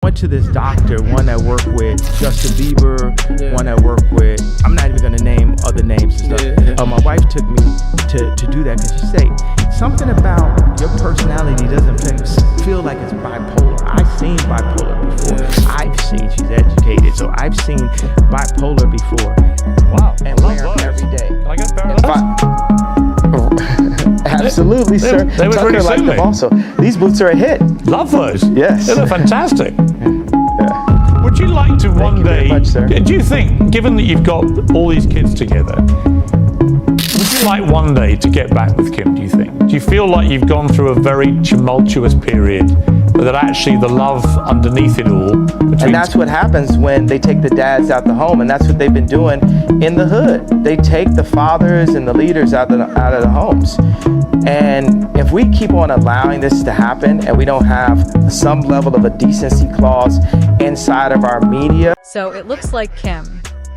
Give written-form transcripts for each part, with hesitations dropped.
went to this doctor, one that worked with Justin Bieber, one that worked with, I'm not even gonna name other names and stuff. My wife took me to do that because she said, something about your personality doesn't feel like it's bipolar. I've seen bipolar before. She's educated, so I've seen bipolar before. Wow. And wear them every day. Can I get a pair of those? Absolutely, sir. They would Tucker really liked suit them me. also. These boots are a hit. Love those. Yes. They look fantastic. Yeah. Would you like to one you day, very much, sir. do you think, given that you've got all these kids together, would you like one day to get back with Kim, do you think? Do you feel like you've gone through a very tumultuous period, but that actually the love underneath it all... And that's what happens when they take the dads out the home, and that's what they've been doing in the hood. They take the fathers and the leaders out of the homes. And if we keep on allowing this to happen and we don't have some level of a decency clause inside of our media... So it looks like Kim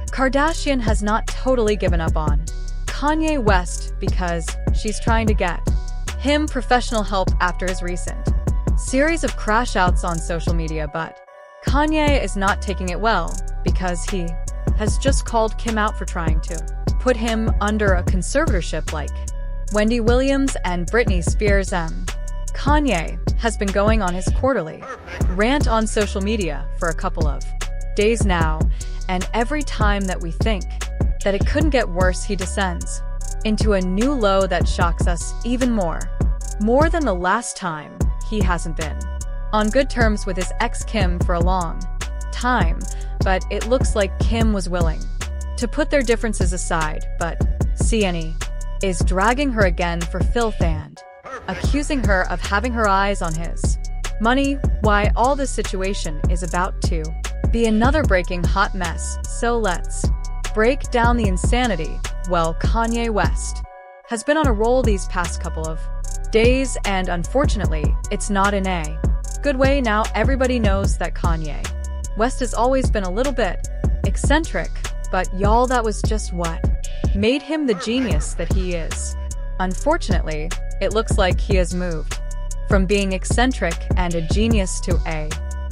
Kardashian has not totally given up on Kanye West because she's trying to get him professional help after his recent series of crash outs on social media, but Kanye is not taking it well because he has just called Kim out for trying to put him under a conservatorship like Wendy Williams and Britney Spears. Kanye has been going on his quarterly rant on social media for a couple of days now, and every time that we think that it couldn't get worse, he descends into a new low that shocks us even more than the last time. He hasn't been on good terms with his ex Kim for a long time, but it looks like Kim was willing to put their differences aside, but CNE is dragging her again for filth and accusing her of having her eyes on his money. Why all this situation is about to be another breaking hot mess, so let's break down the insanity. Well, Kanye West has been on a roll these past couple of days, and unfortunately, it's not in a good way. Now, everybody knows that Kanye West has always been a little bit eccentric, but y'all, that was just what made him the genius that he is. Unfortunately, it looks like he has moved from being eccentric and a genius to a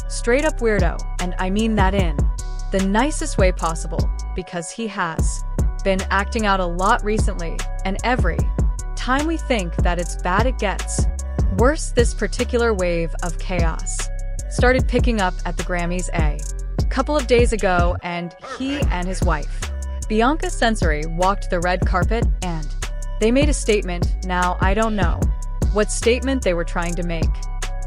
straight-up weirdo, and I mean that in the nicest way possible, because he has been acting out a lot recently, and every time we think that it's bad, it gets worse. This particular wave of chaos started picking up at the Grammys a couple of days ago, and he and his wife, Bianca Sensory, walked the red carpet and they made a statement. Now, I don't know what statement they were trying to make,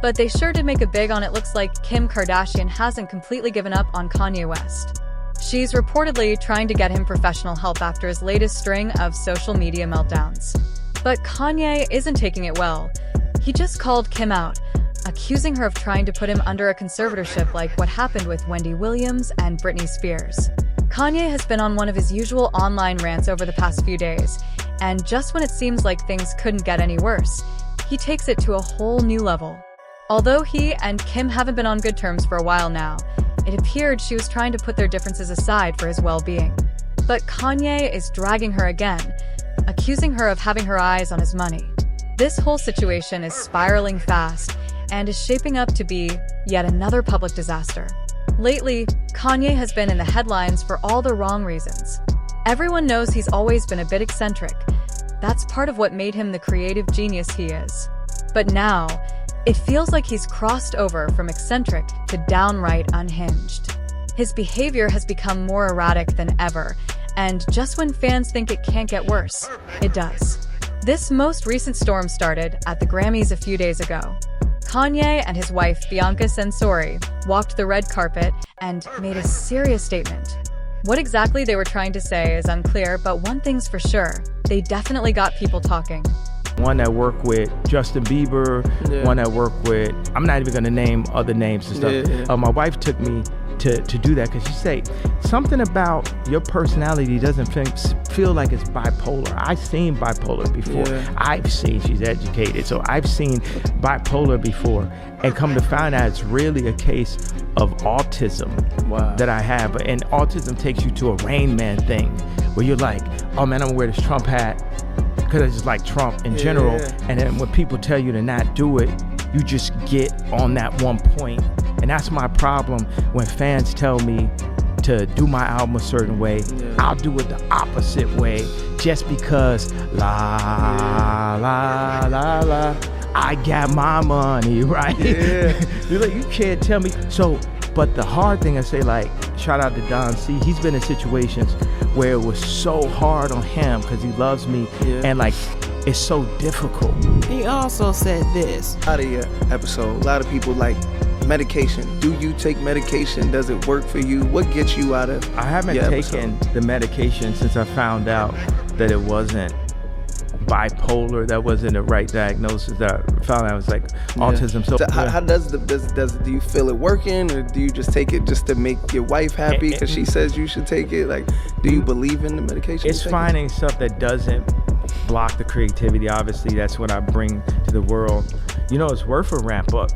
but they sure did make a big on it. Looks like Kim Kardashian hasn't completely given up on Kanye West. She's reportedly trying to get him professional help after his latest string of social media meltdowns. But Kanye isn't taking it well. He just called Kim out, accusing her of trying to put him under a conservatorship like what happened with Wendy Williams and Britney Spears. Kanye has been on one of his usual online rants over the past few days, and just when it seems like things couldn't get any worse, he takes it to a whole new level. Although he and Kim haven't been on good terms for a while now, it appeared she was trying to put their differences aside for his well-being. But Kanye is dragging her again, accusing her of having her eyes on his money. This whole situation is spiraling fast and is shaping up to be yet another public disaster. Lately, Kanye has been in the headlines for all the wrong reasons. Everyone knows he's always been a bit eccentric. That's part of what made him the creative genius he is. But now, it feels like he's crossed over from eccentric to downright unhinged. His behavior has become more erratic than ever, and just when fans think it can't get worse, it does. This most recent storm started at the Grammys a few days ago. Kanye and his wife, Bianca Sensory, walked the red carpet and made a serious statement. What exactly they were trying to say is unclear, but one thing's for sure, they definitely got people talking. One that worked with Justin Bieber, one that worked with, I'm not even gonna name other names and stuff. My wife took me to do that because she said, something about your personality doesn't feel like it's bipolar. I've seen bipolar before. She's educated, so I've seen bipolar before. And come to find out, it's really a case of autism that I have. And autism takes you to a Rain Man thing where you're like, oh man, I'm gonna wear this Trump hat because I just like Trump in general. And then when people tell you to not do it, you just get on that one point And that's my problem when fans tell me to do my album a certain way. I'll do it the opposite way just because la I got my money, right? You're like, you can't tell me. So, but the hard thing I say, like, shout out to Don C. He's been in situations where it was so hard on him because he loves me, and like, it's so difficult. He also said this. Out of your episode, a lot of people like medication. Do you take medication? Does it work for you? What gets you out of I haven't taken the medication since I found out that it wasn't bipolar, that wasn't the right diagnosis. That I found out it was like autism. So how does do you feel it working, or do you just take it just to make your wife happy because she says you should take it? Like, do you believe in the medication? It's finding stuff that doesn't block the creativity. Obviously, that's what I bring to the world. You know, it's worth a ramp up.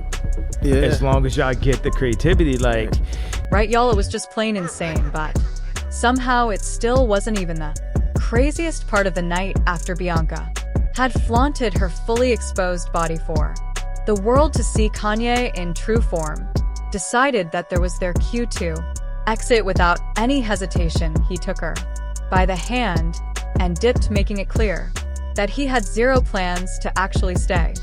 As long as y'all get the creativity, like. Right, y'all, it was just plain insane, but somehow it still wasn't even the craziest part of the night after Bianca had flaunted her fully exposed body for the world to see. Kanye, in true form, decided that there was their cue to exit. Without any hesitation, he took her by the hand and dipped, making it clear that he had zero plans to actually stay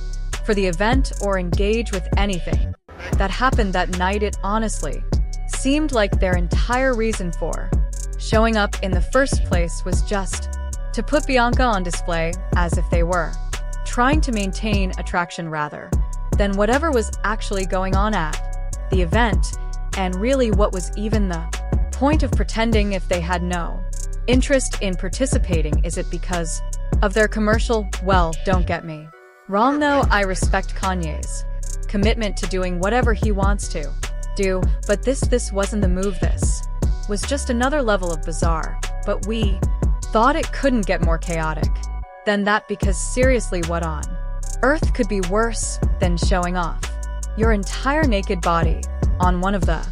for the event or engage with anything that happened that night. It honestly seemed like their entire reason for showing up in the first place was just to put Bianca on display, as if they were trying to maintain attraction rather than whatever was actually going on at the event. And really, what was even the point of pretending if they had no interest in participating? Is it because of their commercial? Well, don't get me wrong though, I respect Kanye's commitment to doing whatever he wants to do, but this wasn't the move. This was just another level of bizarre, but we thought it couldn't get more chaotic than that, because seriously, what on earth could be worse than showing off your entire naked body on one of the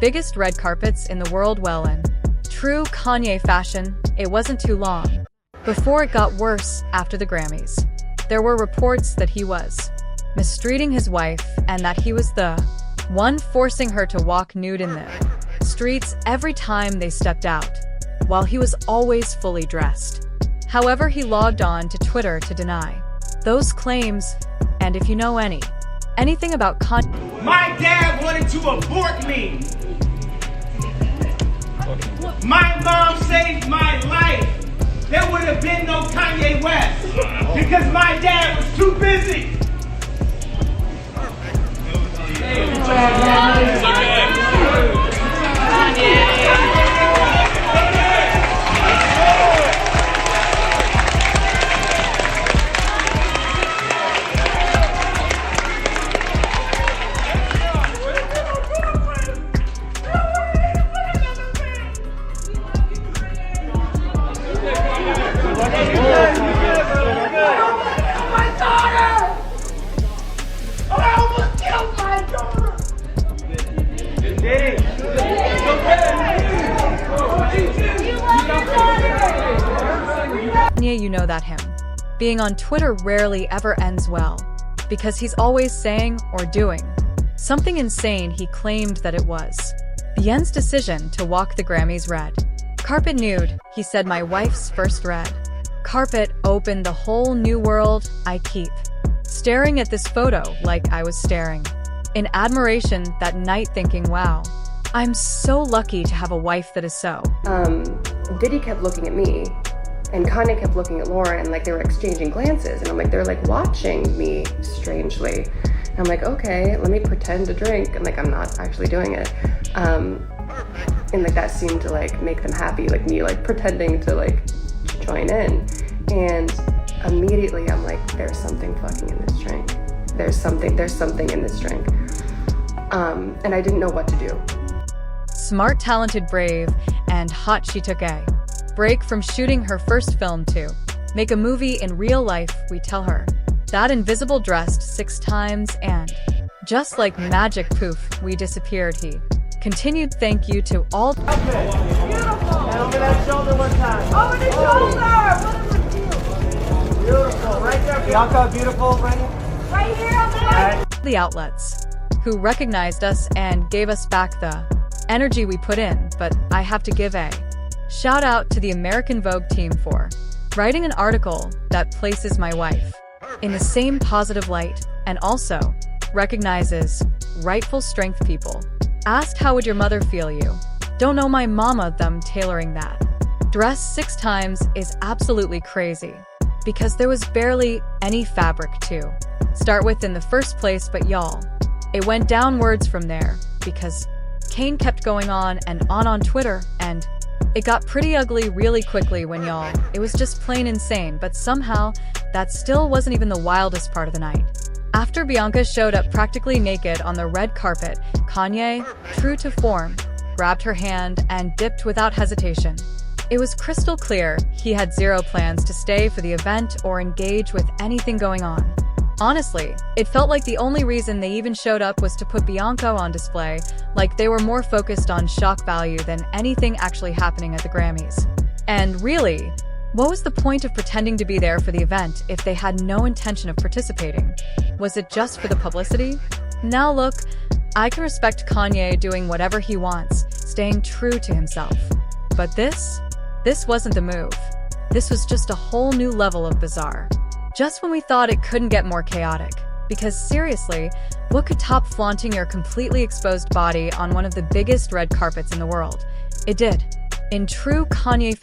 biggest red carpets in the world? Well, in true Kanye fashion, it wasn't too long before it got worse. After the Grammys, there were reports that he was mistreating his wife and that he was the one forcing her to walk nude in the streets every time they stepped out, while he was always fully dressed. However, he logged on to Twitter to deny those claims, and if you know anything about Kanye... My dad wanted to abort me. My mom saved my life. There would have been no Kanye West because my dad was too busy. You know that him being on Twitter rarely ever ends well, because he's always saying or doing something insane. He claimed that it was Bien's decision to walk the Grammys red carpet nude. He said, my wife's first red carpet opened the whole new world. I keep staring at this photo like I was staring in admiration that night, thinking, wow, I'm so lucky to have a wife that is so. Diddy kept looking at me, and Kanye kept looking at Laura, and like they were exchanging glances, and I'm like, they're like watching me strangely. And I'm like, okay, let me pretend to drink, and like I'm not actually doing it. And like that seemed to like make them happy, like me like pretending to like join in. And immediately I'm like, there's something fucking in this drink. There's something in this drink. And I didn't know what to do. Smart, talented, brave, and hot, she took a break from shooting her first film to make a movie in real life. We tell her that invisible dressed 6 times, and just like magic, poof, we disappeared. He continued, thank you to all. Beautiful. And over that shoulder one time. Over the shoulder. Beautiful. Right there. Bianca, beautiful. Right here. The outlets who recognized us and gave us back the energy we put in, but I have to give a shout out to the American Vogue team for writing an article that places my wife in the same positive light and also recognizes rightful strength people. Asked how would your mother feel you? Don't know my mama them tailoring that dress 6 times is absolutely crazy because there was barely any fabric to start with in the first place, but y'all, it went downwards from there because Kane kept going on and on Twitter, and it got pretty ugly really quickly when y'all, it was just plain insane, but somehow that still wasn't even the wildest part of the night. After Bianca showed up practically naked on the red carpet, Kanye, true to form, grabbed her hand and dipped without hesitation. It was crystal clear he had zero plans to stay for the event or engage with anything going on. Honestly, it felt like the only reason they even showed up was to put Bianca on display, like they were more focused on shock value than anything actually happening at the Grammys. And really, what was the point of pretending to be there for the event if they had no intention of participating? Was it just for the publicity? Now look, I can respect Kanye doing whatever he wants, staying true to himself. But this wasn't the move. This was just a whole new level of bizarre. Just when we thought it couldn't get more chaotic. Because seriously, what could top flaunting your completely exposed body on one of the biggest red carpets in the world? It did. In true Kanye